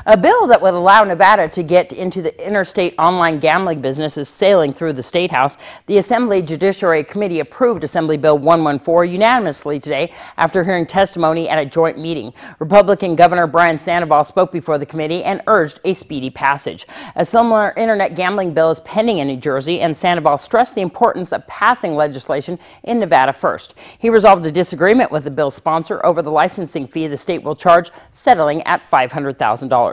A bill that would allow Nevada to get into the interstate online gambling business is sailing through the State House. The Assembly Judiciary Committee approved Assembly Bill 114 unanimously today after hearing testimony at a joint meeting. Republican Governor Brian Sandoval spoke before the committee and urged a speedy passage. A similar internet gambling bill is pending in New Jersey, and Sandoval stressed the importance of passing legislation in Nevada first. He resolved a disagreement with the bill's sponsor over the licensing fee the state will charge, settling at $500,000.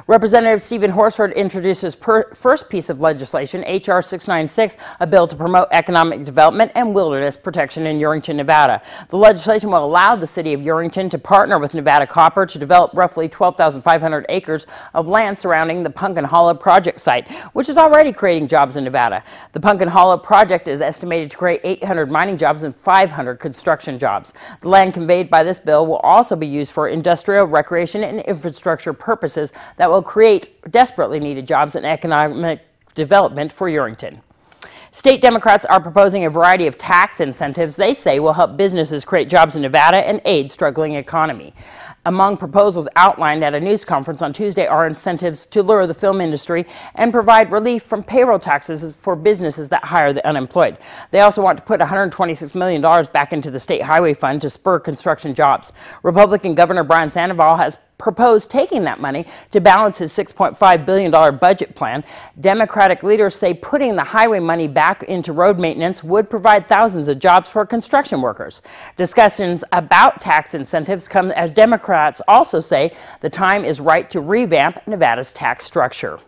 Representative Stephen Horsford introduced his first piece of legislation, H.R. 696, a bill to promote economic development and wilderness protection in Urington, Nevada. The legislation will allow the city of Urington to partner with Nevada Copper to develop roughly 12,500 acres of land surrounding the Pumpkin Hollow project site, which is already creating jobs in Nevada. The Pumpkin Hollow project is estimated to create 800 mining jobs and 500 construction jobs. The land conveyed by this bill will also be used for industrial, recreation, and infrastructure purposes that will create desperately needed jobs and economic development for Urington. State Democrats are proposing a variety of tax incentives they say will help businesses create jobs in Nevada and aid struggling economy. Among proposals outlined at a news conference on Tuesday are incentives to lure the film industry and provide relief from payroll taxes for businesses that hire the unemployed. They also want to put $126 million back into the state highway fund to spur construction jobs. Republican Governor Brian Sandoval has proposed taking that money to balance his $6.5 billion budget plan. Democratic leaders say putting the highway money back into road maintenance would provide thousands of jobs for construction workers. Discussions about tax incentives come as Democrats also say the time is right to revamp Nevada's tax structure.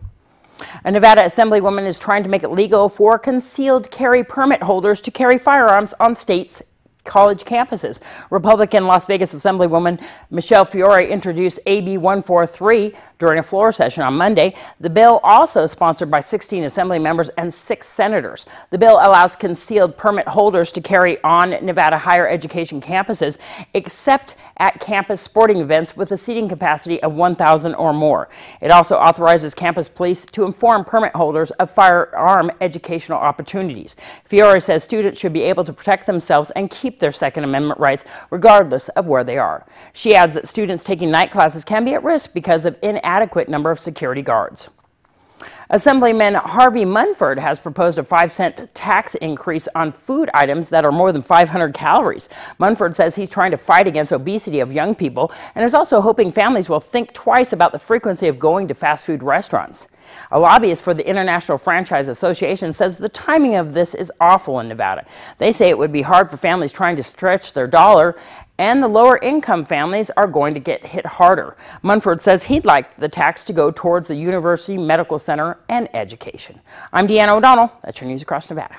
A Nevada Assemblywoman is trying to make it legal for concealed carry permit holders to carry firearms on state's college campuses. Republican Las Vegas Assemblywoman Michelle Fiore introduced AB 143 during a floor session on Monday. The bill, also sponsored by 16 Assembly members and 6 senators. The bill allows concealed permit holders to carry on Nevada higher education campuses, except at campus sporting events with a seating capacity of 1,000 or more. It also authorizes campus police to inform permit holders of firearm educational opportunities. Fiore says students should be able to protect themselves and keep their Second Amendment rights regardless of where they are. She adds that students taking night classes can be at risk because of inadequate number of security guards. Assemblyman Harvey Munford has proposed a 5-cent tax increase on food items that are more than 500 calories. Munford says he's trying to fight against obesity of young people and is also hoping families will think twice about the frequency of going to fast food restaurants. A lobbyist for the International Franchise Association says the timing of this is awful in Nevada. They say it would be hard for families trying to stretch their dollar, and the lower income families are going to get hit harder. Munford says he'd like the tax to go towards the University Medical Center and education. I'm Deanna O'Donnell. That's your news across Nevada.